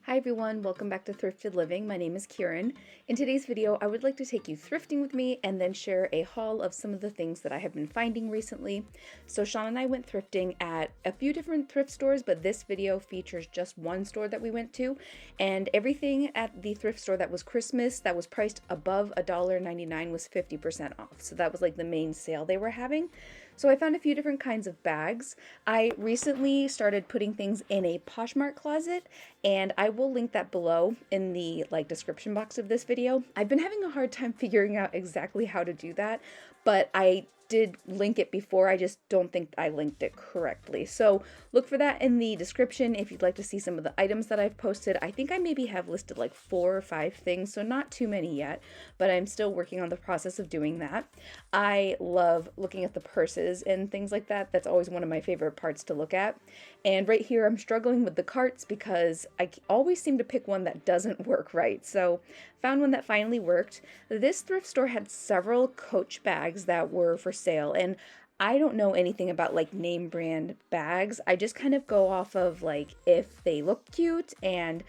Hi everyone, welcome back to Thrifted Living. My name is Kieran. In today's video, I would like to take you thrifting with me and then share a haul of some of the things that I have been finding recently. So Sean and I went thrifting at a few different thrift stores, but this video features just one store that we went to, and everything at the thrift store that was Christmas, that was priced above $1.99 was 50% off. So that was like the main sale they were having. So I found a few different kinds of bags. I recently started putting things in a Poshmark closet, and I will link that below in the description box of this video. I've been having a hard time figuring out exactly how to do that, but I did link it before. I just don't think I linked it correctly. So look for that in the description if you'd like to see some of the items that I've posted. I think I maybe have listed like 4 or 5 things, so not too many yet, but I'm still working on the process of doing that. I love looking at the purses and things like that. That's always one of my favorite parts to look at. And right here, I'm struggling with the carts because I always seem to pick one that doesn't work right. So found one that finally worked. This thrift store had several Coach bags that were for sale, and I don't know anything about like name brand bags. I just kind of go off of like if they look cute and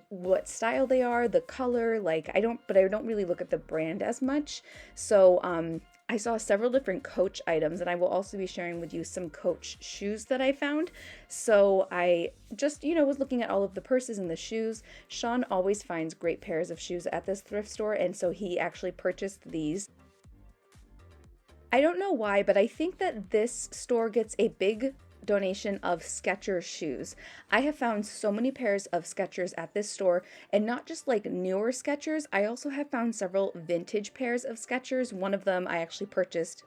what style they are, the color, I don't really look at the brand as much. So I saw several different Coach items, and I will also be sharing with you some Coach shoes that I found. So I just, was looking at all of the purses and the shoes. Sean always finds great pairs of shoes at this thrift store, and so he actually purchased these. I don't know why, but I think that this store gets a big donation of Skechers shoes. I have found so many pairs of Skechers at this store, and not just like newer Skechers. I also have found several vintage pairs of Skechers. One of them I actually purchased,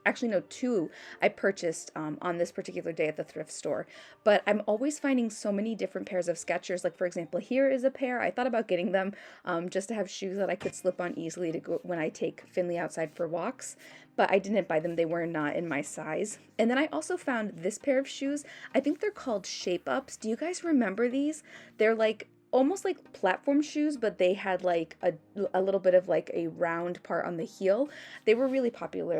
two I purchased on this particular day at the thrift store. But I'm always finding so many different pairs of Skechers. Like for example, here is a pair. I thought about getting them just to have shoes that I could slip on easily to go when I take Finley outside for walks. But I didn't buy them. They were not in my size. And then I also found this pair of shoes. I think they're called Shape Ups. Do you guys remember these? They're like almost like platform shoes, but they had like a little bit of like a round part on the heel. They were really popular,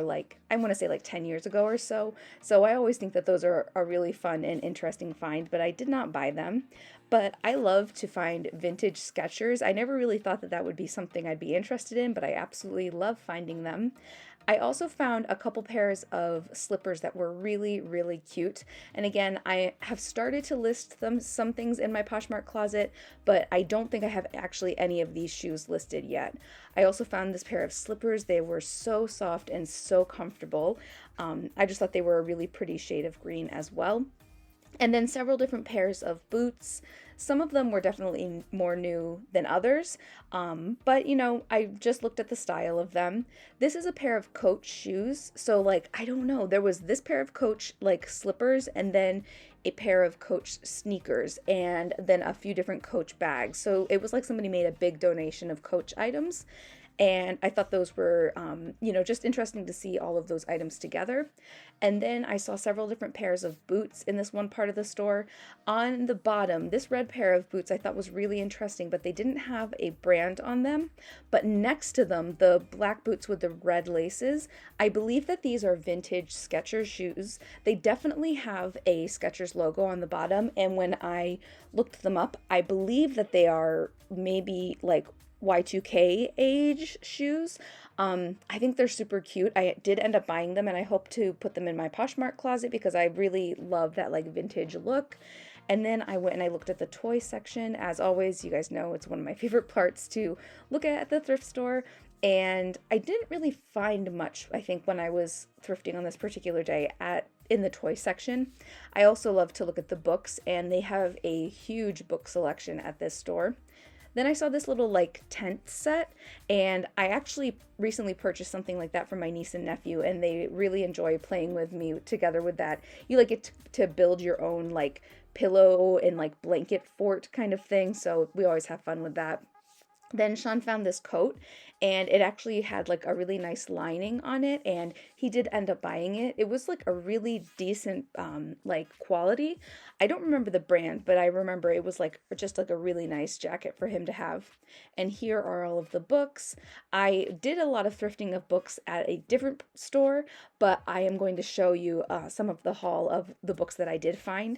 I want to say like 10 years ago or so. So I always think that those are a really fun and interesting find, but I did not buy them. But I love to find vintage Skechers. I never really thought that that would be something I'd be interested in, but I absolutely love finding them. I also found a couple pairs of slippers that were really, really cute. And again, I have started to list some things in my Poshmark closet, but I don't think I have actually any of these shoes listed yet. I also found this pair of slippers. They were so soft and so comfortable. I just thought they were a really pretty shade of green as well. And then several different pairs of boots. Some of them were definitely more new than others, but I just looked at the style of them. This is a pair of Coach shoes, so I don't know, there was this pair of Coach slippers, and then a pair of Coach sneakers, and then a few different Coach bags. So it was like somebody made a big donation of Coach items. And I thought those were, just interesting to see all of those items together. And then I saw several different pairs of boots in this one part of the store. On the bottom, this red pair of boots I thought was really interesting, but they didn't have a brand on them. But next to them, the black boots with the red laces, I believe that these are vintage Skechers shoes. They definitely have a Skechers logo on the bottom. And when I looked them up, I believe that they are maybe Y2K age shoes. I think they're super cute. I did end up buying them, and I hope to put them in my Poshmark closet because I really love that vintage look. And then I went and I looked at the toy section. As always, you guys know it's one of my favorite parts to look at the thrift store. And I didn't really find much, I think, when I was thrifting on this particular day in the toy section. I also love to look at the books, and they have a huge book selection at this store. Then I saw this little tent set, and I actually recently purchased something like that for my niece and nephew, and they really enjoy playing with me together with that. You get to build your own pillow and blanket fort kind of thing, so we always have fun with that. Then Sean found this coat, and it actually had like a really nice lining on it, and he did end up buying it. It was like a really decent like quality. I don't remember the brand, but I remember it was like just like a really nice jacket for him to have. And here are all of the books. I did a lot of thrifting of books at a different store, but I am going to show you some of the haul of the books that I did find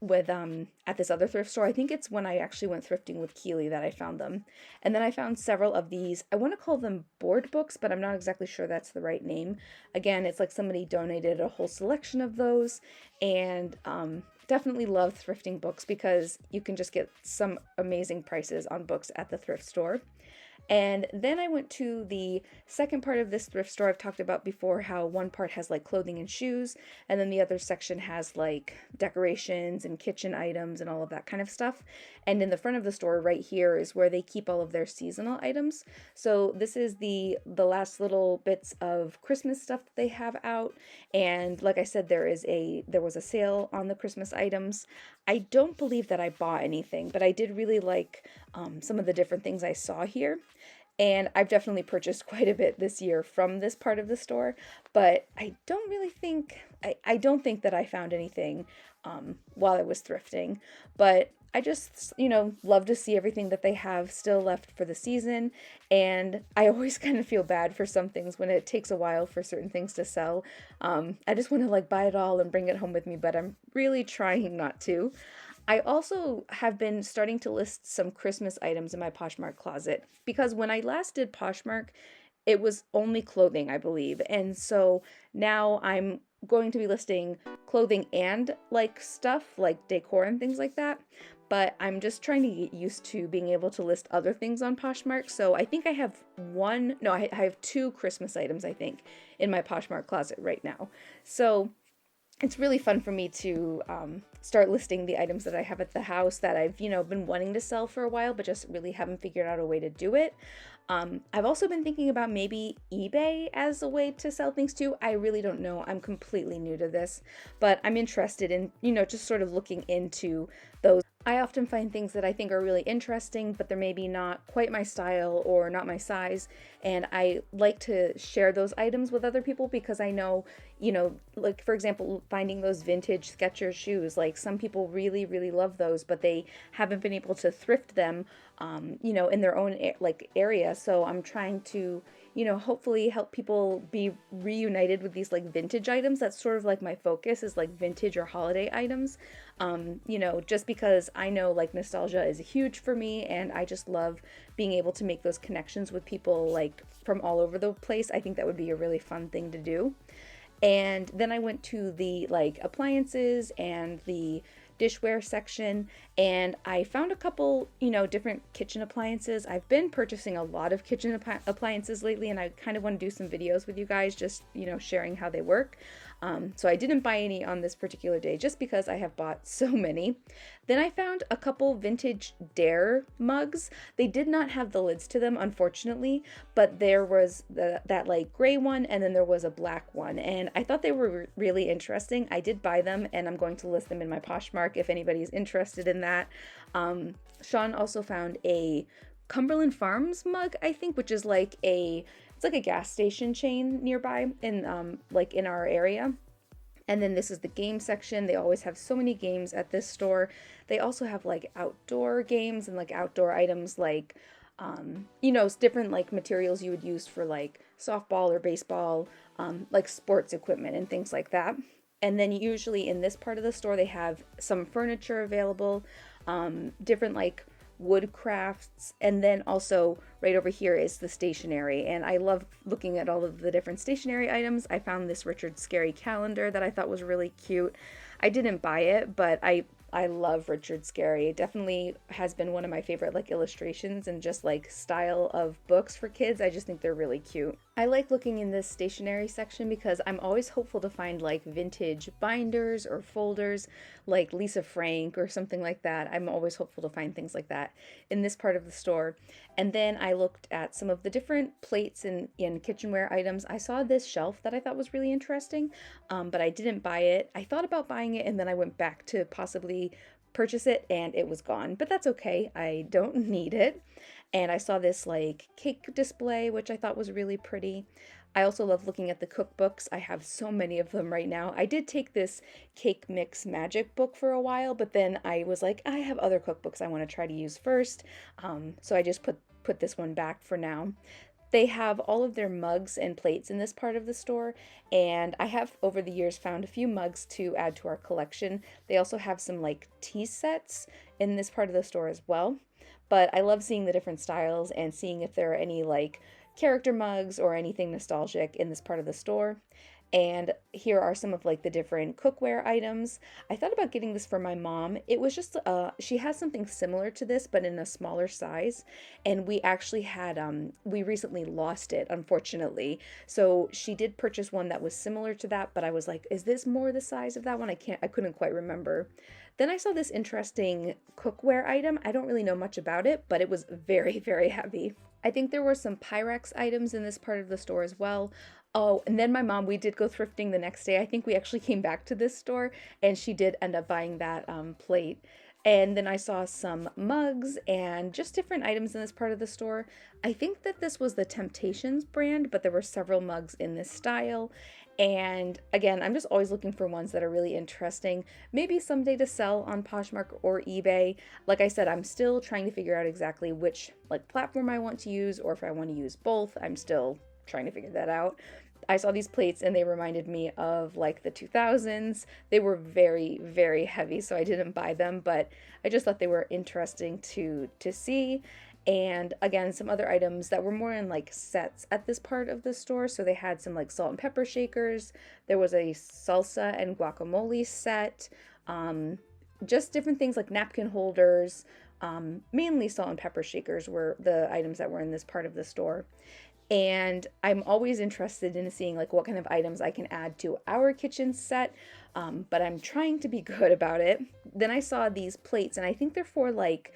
with at this other thrift store. I think it's when I actually went thrifting with Keely that I found them. And then I found several of these, I want to call them board books, but I'm not exactly sure that's the right name. Again, it's like somebody donated a whole selection of those, and definitely love thrifting books because you can just get some amazing prices on books at the thrift store. And then I went to the second part of this thrift store. I've talked about before how one part has like clothing and shoes, and then the other section has like decorations and kitchen items and all of that kind of stuff. And in the front of the store right here is where they keep all of their seasonal items. So this is the last little bits of Christmas stuff that they have out. And like I said, there was a sale on the Christmas items. I don't believe that I bought anything, but I did really like some of the different things I saw here. And I've definitely purchased quite a bit this year from this part of the store, but I don't think that I found anything while I was thrifting. But I just, love to see everything that they have still left for the season. And I always kind of feel bad for some things when it takes a while for certain things to sell. I just want to like buy it all and bring it home with me, but I'm really trying not to. I also have been starting to list some Christmas items in my Poshmark closet because when I last did Poshmark, it was only clothing, I believe. And so now I'm going to be listing clothing and like stuff like decor and things like that. But I'm just trying to get used to being able to list other things on Poshmark. So I think I have I have two Christmas items, I think, in my Poshmark closet right now. So it's really fun for me to start listing the items that I have at the house that I've, been wanting to sell for a while, but just really haven't figured out a way to do it. I've also been thinking about maybe eBay as a way to sell things too. I really don't know. I'm completely new to this, but I'm interested in, just sort of looking into those. I often find things that I think are really interesting, but they're maybe not quite my style or not my size. And I like to share those items with other people because I know, like for example, finding those vintage Skechers shoes, like some people really, really love those, but they haven't been able to thrift them, in their own area. So I'm trying to, hopefully help people be reunited with these like vintage items. That's sort of like my focus is like vintage or holiday items. Just because I know like nostalgia is huge for me and I just love being able to make those connections with people like from all over the place. I think that would be a really fun thing to do. And then I went to the like appliances and the dishware section, and I found a couple, different kitchen appliances. I've been purchasing a lot of kitchen appliances lately, and I kind of want to do some videos with you guys, just, sharing how they work. So I didn't buy any on this particular day just because I have bought so many. Then I found a couple vintage Dare mugs. They did not have the lids to them, unfortunately, but there was that like gray one, and then there was a black one, and I thought they were really interesting. I did buy them, and I'm going to list them in my Poshmark if anybody's interested in that. Sean also found a Cumberland Farms mug, I think, which is it's like a gas station chain nearby in like in our area. And then this is the game section. They always have so many games at this store. They also have like outdoor games and like outdoor items like different like materials you would use for like softball or baseball, like sports equipment and things like that. And then usually in this part of the store, they have some furniture available, different like wood crafts, and then also right over here is the stationery, and I love looking at all of the different stationery items. I found this Richard Scarry calendar that I thought was really cute. I didn't buy it, but I love Richard Scarry. It definitely has been one of my favorite like illustrations and just like style of books for kids. I just think they're really cute. I like looking in this stationery section because I'm always hopeful to find like vintage binders or folders like Lisa Frank or something like that. I'm always hopeful to find things like that in this part of the store. And then I looked at some of the different plates and kitchenware items. I saw this shelf that I thought was really interesting, but I didn't buy it. I thought about buying it and then I went back to possibly purchase it and it was gone, but that's okay. I don't need it. And I saw this like cake display, which I thought was really pretty. I also love looking at the cookbooks. I have so many of them right now. I did take this cake mix magic book for a while, but then I was like, I have other cookbooks I want to try to use first. So I just put this one back for now. They have all of their mugs and plates in this part of the store, and I have over the years found a few mugs to add to our collection. They also have some like tea sets in this part of the store as well. But I love seeing the different styles and seeing if there are any like character mugs or anything nostalgic in this part of the store. And here are some of like the different cookware items. I thought about getting this for my mom. It was just she has something similar to this but in a smaller size, and we actually had we recently lost it, unfortunately. So she did purchase one that was similar to that, but I was like, is this more the size of that one? I couldn't quite remember. Then I saw this interesting cookware item. I don't really know much about it, but it was very, very heavy. I think there were some Pyrex items in this part of the store as well. Oh, and then my mom, we did go thrifting the next day. I think we actually came back to this store and she did end up buying that plate. And then I saw some mugs and just different items in this part of the store. I think that this was the Temptations brand, but there were several mugs in this style. And again, I'm just always looking for ones that are really interesting. Maybe someday to sell on Poshmark or eBay. Like I said, I'm still trying to figure out exactly which like platform I want to use, or if I want to use both. I'm still trying to figure that out. I saw these plates and they reminded me of like the 2000s. They were very, very heavy, so I didn't buy them, but I just thought they were interesting to see. And again, some other items that were more in like sets at this part of the store. So they had some like salt and pepper shakers. There was a salsa and guacamole set. Just different things like napkin holders. Mainly salt and pepper shakers were the items that were in this part of the store. And I'm always interested in seeing like what kind of items I can add to our kitchen set, but I'm trying to be good about it. Then I saw these plates, and I think they're for like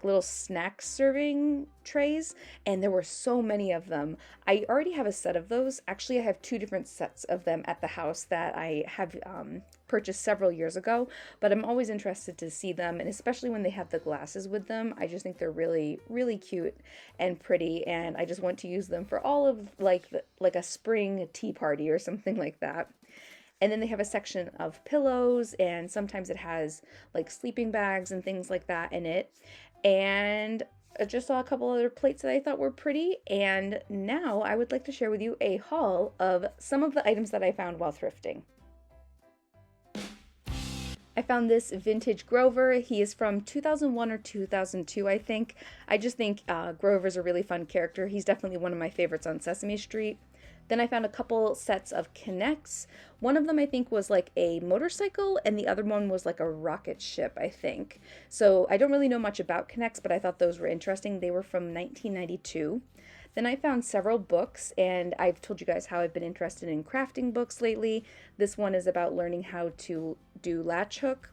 little snack serving trays, and there were so many of them. I already have a set of those. Actually, I have two different sets of them at the house that I have purchased several years ago, but I'm always interested to see them, and especially when they have the glasses with them. I just think they're really, really cute and pretty, and I just want to use them for all of like a spring tea party or something like that. And then they have a section of pillows, and sometimes it has like sleeping bags and things like that in it. And I just saw a couple other plates that I thought were pretty. And now I would like to share with you a haul of some of the items that I found while thrifting. I found this vintage Grover. He is from 2001 or 2002, I think. I just think Grover's a really fun character. He's definitely one of my favorites on Sesame Street. Then I found a couple sets of Connects. One of them I think was like a motorcycle, and the other one was like a rocket ship, I think. So I don't really know much about Connects, but I thought those were interesting. They were from 1992. Then I found several books, and I've told you guys how I've been interested in crafting books lately. This one is about learning how to do latch hook.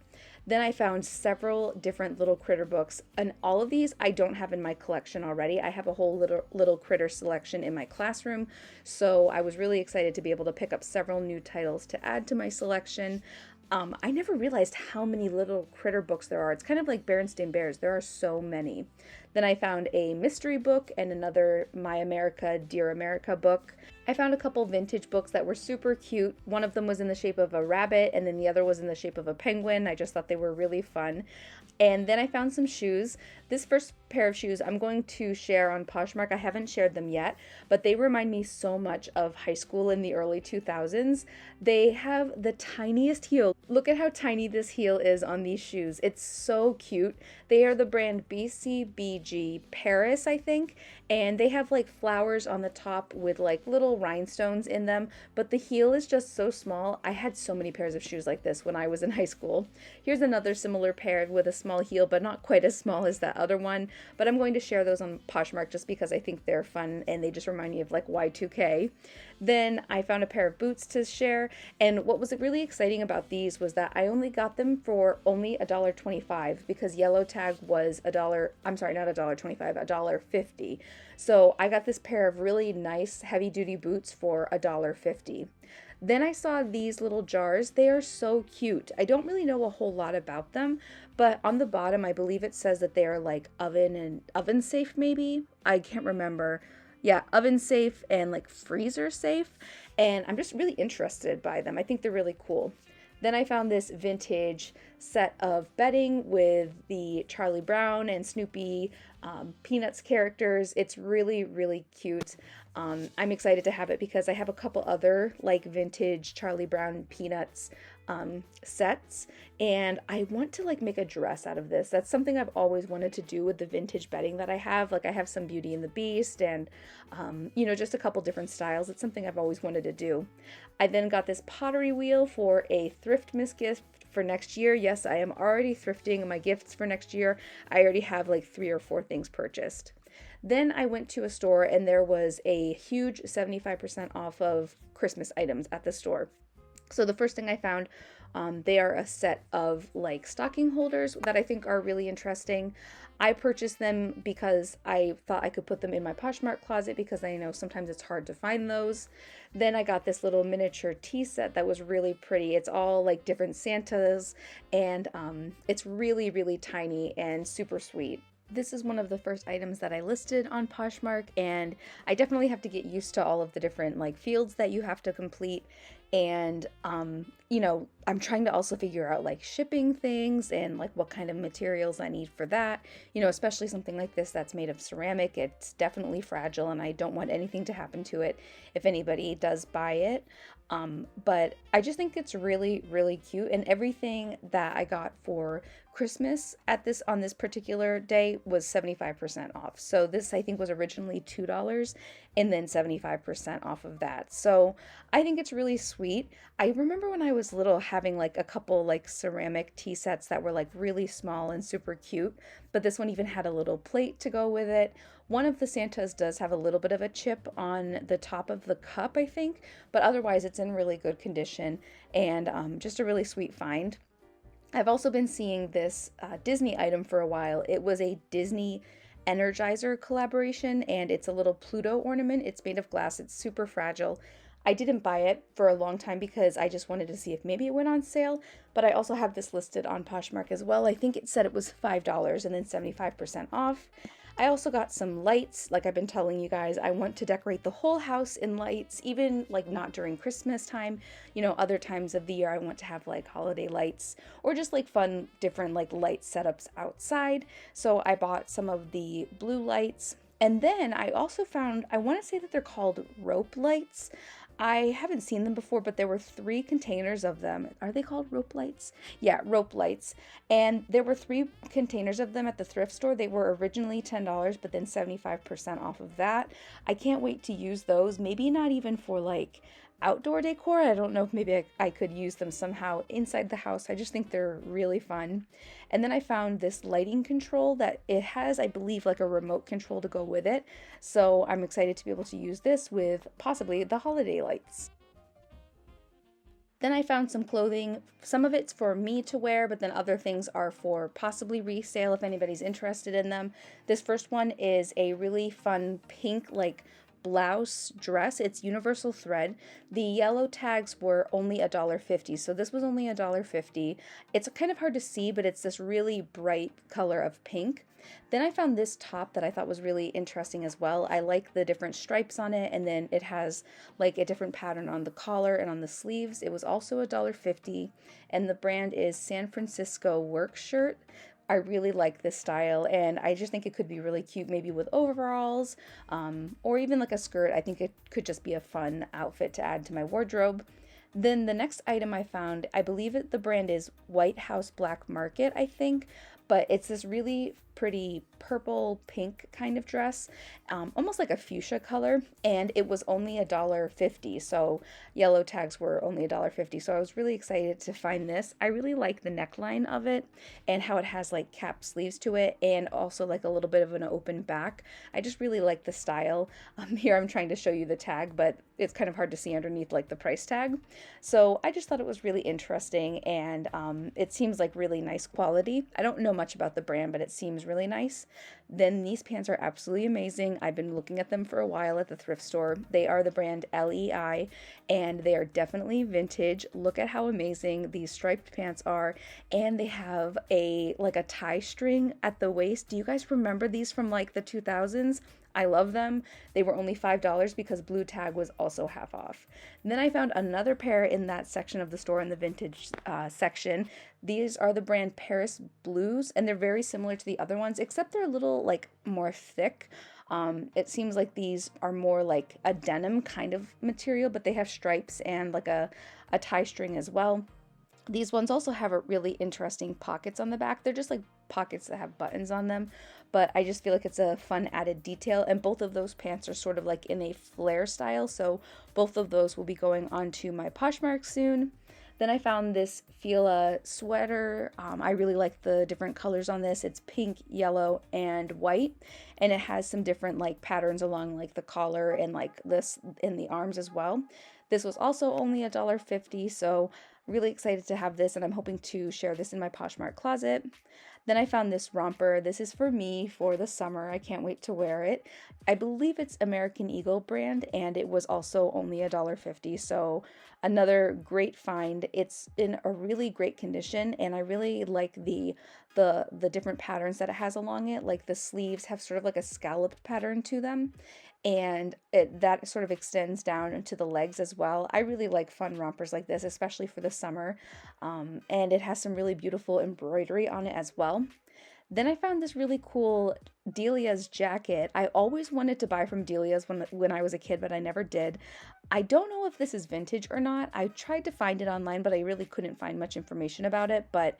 Then I found several different little critter books, and all of these I don't have in my collection already. I have a whole little critter selection in my classroom, so I was really excited to be able to pick up several new titles to add to my selection. I never realized how many little critter books there are. It's kind of like Berenstain Bears. There are so many. Then I found a mystery book and another My America, Dear America book. I found a couple vintage books that were super cute. One of them was in the shape of a rabbit, and then the other was in the shape of a penguin. I just thought they were really fun. And then I found some shoes. This first pair of shoes I'm going to share on Poshmark. I haven't shared them yet, but they remind me so much of high school in the early 2000s. They have the tiniest heel. Look at how tiny this heel is on these shoes. It's so cute. They are the brand BCBG Paris, I think, and they have like flowers on the top with like little rhinestones in them, but the heel is just so small. I had so many pairs of shoes like this when I was in high school. Here's another similar pair with a small heel, but not quite as small as that other one, but I'm going to share those on Poshmark just because I think they're fun and they just remind me of like Y2K. Then I found a pair of boots to share, and what was really exciting about these was that I only got them for only $1.25 because yellow tag was I'm sorry, not $1.25, $1.50. So I got this pair of really nice heavy duty boots for $1.50. Then I saw these little jars. They are so cute. I don't really know a whole lot about them, but on the bottom, I believe it says that they are like oven safe, maybe. I can't remember. Yeah, oven safe and like freezer safe. And I'm just really interested by them. I think they're really cool. Then I found this vintage set of bedding with the Charlie Brown and Snoopy Peanuts characters. It's really, really cute. I'm excited to have it because I have a couple other like vintage Charlie Brown Peanuts sets, and I want to like make a dress out of this. That's something I've always wanted to do with the vintage bedding that I have. Like I have some Beauty and the Beast and just a couple different styles. It's something I've always wanted to do. I then got this pottery wheel for a Thriftmas gift for next year. Yes, I am already thrifting my gifts for next year. I already have like 3 or 4 things purchased. Then I went to a store and there was a huge 75% off of Christmas items at the store. So the first thing I found, they are a set of like stocking holders that I think are really interesting. I purchased them because I thought I could put them in my Poshmark closet because I know sometimes it's hard to find those. Then I got this little miniature tea set that was really pretty. It's all like different Santas, and it's really, really tiny and super sweet. This is one of the first items that I listed on Poshmark, and I definitely have to get used to all of the different like fields that you have to complete. And I'm trying to also figure out like shipping things and like what kind of materials I need for that. Especially something like this that's made of ceramic. It's definitely fragile and I don't want anything to happen to it if anybody does buy it. But I just think it's really, really cute, and everything that I got for Christmas on this particular day was 75% off. So this I think was originally $2 and then 75% off of that. So I think it's really sweet. I remember when I was little having like a couple like ceramic tea sets that were like really small and super cute, but this one even had a little plate to go with it. One of the Santas does have a little bit of a chip on the top of the cup, I think, but otherwise it's in really good condition, and just a really sweet find. I've also been seeing this Disney item for a while. It was a Disney Energizer collaboration, and it's a little Pluto ornament. It's made of glass. It's super fragile. I didn't buy it for a long time because I just wanted to see if maybe it went on sale, but I also have this listed on Poshmark as well. I think it said it was $5 and then 75% off. I also got some lights. Like I've been telling you guys, I want to decorate the whole house in lights, even like not during Christmas time. Other times of the year I want to have like holiday lights or just like fun different like light setups outside. So I bought some of the blue lights. And then I also found, I want to say that they're called rope lights. I haven't seen them before, but there were 3 containers of them. Are they called rope lights? Yeah, rope lights. And there were 3 containers of them at the thrift store. They were originally $10, but then 75% off of that. I can't wait to use those. Maybe not even for like outdoor decor. I don't know if maybe I could use them somehow inside the house. I just think they're really fun. And then I found this lighting control that it has, I believe, like a remote control to go with it. So I'm excited to be able to use this with possibly the holiday lights. Then I found some clothing. Some of it's for me to wear, but then other things are for possibly resale if anybody's interested in them. This first one is a really fun pink, like blouse dress. It's universal thread. The yellow tags were only $1.50, so this was only $1.50. It's kind of hard to see, but it's this really bright color of pink. Then I found this top that I thought was really interesting as well. I like the different stripes on it, and then it has like a different pattern on the collar and on the sleeves. It was also $1.50, and the brand is San Francisco Work Shirt. I really like this style, and I just think it could be really cute, maybe with overalls, or even like a skirt. I think it could just be a fun outfit to add to my wardrobe. Then the next item I found, I believe the brand is White House Black Market, I think, but it's this really pretty purple pink kind of dress, almost like a fuchsia color, and it was only $1.50. So yellow tags were only $1.50. So I was really excited to find this. I really like the neckline of it and how it has like cap sleeves to it and also like a little bit of an open back. I just really like the style. Here I'm trying to show you the tag, but it's kind of hard to see underneath like the price tag. So I just thought it was really interesting, and it seems like really nice quality. I don't know much about the brand, but it seems was really nice. Then these pants are absolutely amazing. I've been looking at them for a while at the thrift store. They are the brand LEI, and they are definitely vintage. Look at how amazing these striped pants are, and they have a tie string at the waist. Do you guys remember these from like the 2000s? I love them. They were only $5 because blue tag was also half off. And then I found another pair in that section of the store, in the vintage section. These are the brand Paris Blues, and they're very similar to the other ones, except they're a little like more thick. It seems like these are more like a denim kind of material, but they have stripes and like a tie string as well. These ones also have a really interesting pockets on the back. They're just like pockets that have buttons on them, but I just feel like it's a fun added detail. And both of those pants are sort of like in a flare style, so both of those will be going onto my Poshmark soon. Then I found this Fila sweater. I really like the different colors on this. It's pink, yellow, and white, and it has some different like patterns along like the collar and like this in the arms as well. This was also only $1.50, so really excited to have this, and I'm hoping to share this in my Poshmark closet. Then I found this romper. This is for me for the summer. I can't wait to wear it. I believe it's American Eagle brand, and it was also only $1.50, so another great find. It's in a really great condition, and I really like the different patterns that it has along it. Like the sleeves have sort of like a scallop pattern to them, and that sort of extends down into the legs as well. I really like fun rompers like this, especially for the summer, and it has some really beautiful embroidery on it as well. Then I found this really cool Delia's jacket. I always wanted to buy from Delia's when I was a kid, but I never did. I don't know if this is vintage or not. I tried to find it online, but I really couldn't find much information about it, but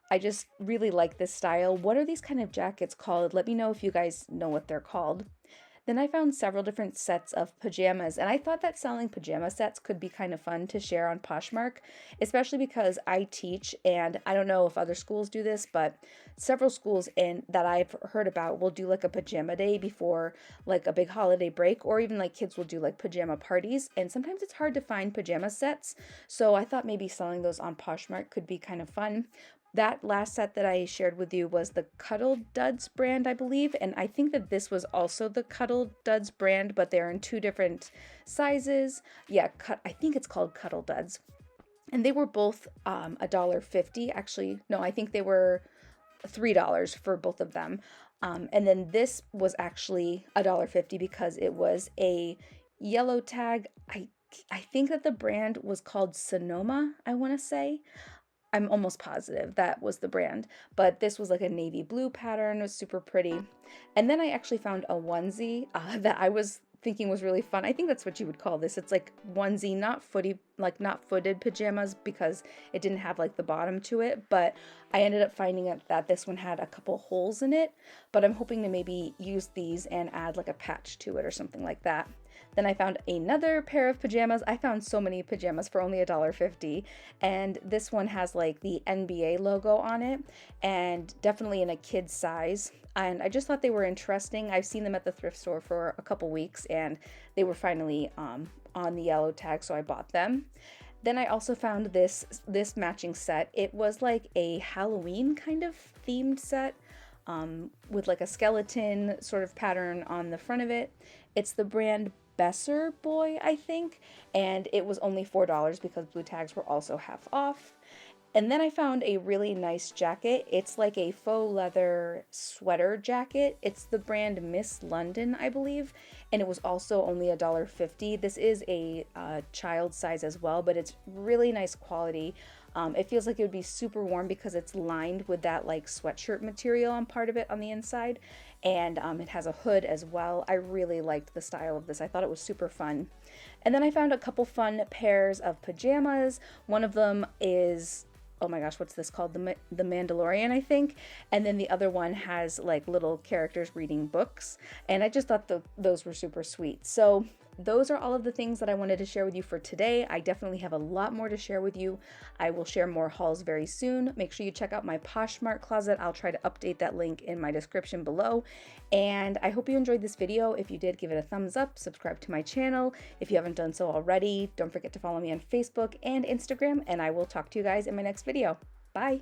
I just really like this style. What are these kind of jackets called? Let me know if you guys know what they're called. Then I found several different sets of pajamas, and I thought that selling pajama sets could be kind of fun to share on Poshmark, especially because I teach, and I don't know if other schools do this, but several schools that I've heard about will do like a pajama day before like a big holiday break, or even like kids will do like pajama parties, and sometimes it's hard to find pajama sets, so I thought maybe selling those on Poshmark could be kind of fun. That last set that I shared with you was the Cuddle Duds brand, I believe, and I think that this was also the Cuddle Duds brand, but they're in two different sizes. Yeah, I think it's called Cuddle Duds. And they were both $1.50. Actually, no, I think they were $3 for both of them. And then this was actually $1.50 because it was a yellow tag. I think that the brand was called Sonoma, I want to say. I'm almost positive that was the brand, but this was like a navy blue pattern. It was super pretty. And then I actually found a onesie that I was thinking was really fun. I think that's what you would call this. It's like onesie, not footed pajamas, because it didn't have like the bottom to it, but I ended up finding out that this one had a couple holes in it, but I'm hoping to maybe use these and add like a patch to it or something like that. Then I found another pair of pajamas. I found so many pajamas for only $1.50, and this one has like the NBA logo on it, and definitely in a kid's size. And I just thought they were interesting. I've seen them at the thrift store for a couple weeks, and they were finally on the yellow tag, so I bought them. Then I also found this matching set. It was like a Halloween kind of themed set, with like a skeleton sort of pattern on the front of it. It's the brand Besser Boy, I think, and it was only $4 because blue tags were also half off. And then I found a really nice jacket. It's like a faux leather sweater jacket. It's the brand Miss London, I believe, and it was also only $1.50. This is a child size as well, but it's really nice quality. It feels like it would be super warm because it's lined with that like sweatshirt material on part of it on the inside, and it has a hood as well. I really liked the style of this. I thought it was super fun. And then I found a couple fun pairs of pajamas. One of them is, oh my gosh, what's this called? The Mandalorian, I think. And then the other one has like little characters reading books. And I just thought those were super sweet. So those are all of the things that I wanted to share with you for today. I definitely have a lot more to share with you. I will share more hauls very soon. Make sure you check out my Poshmark closet. I'll try to update that link in my description below. And I hope you enjoyed this video. If you did, give it a thumbs up, subscribe to my channel. If you haven't done so already, don't forget to follow me on Facebook and Instagram, and I will talk to you guys in my next video. Bye.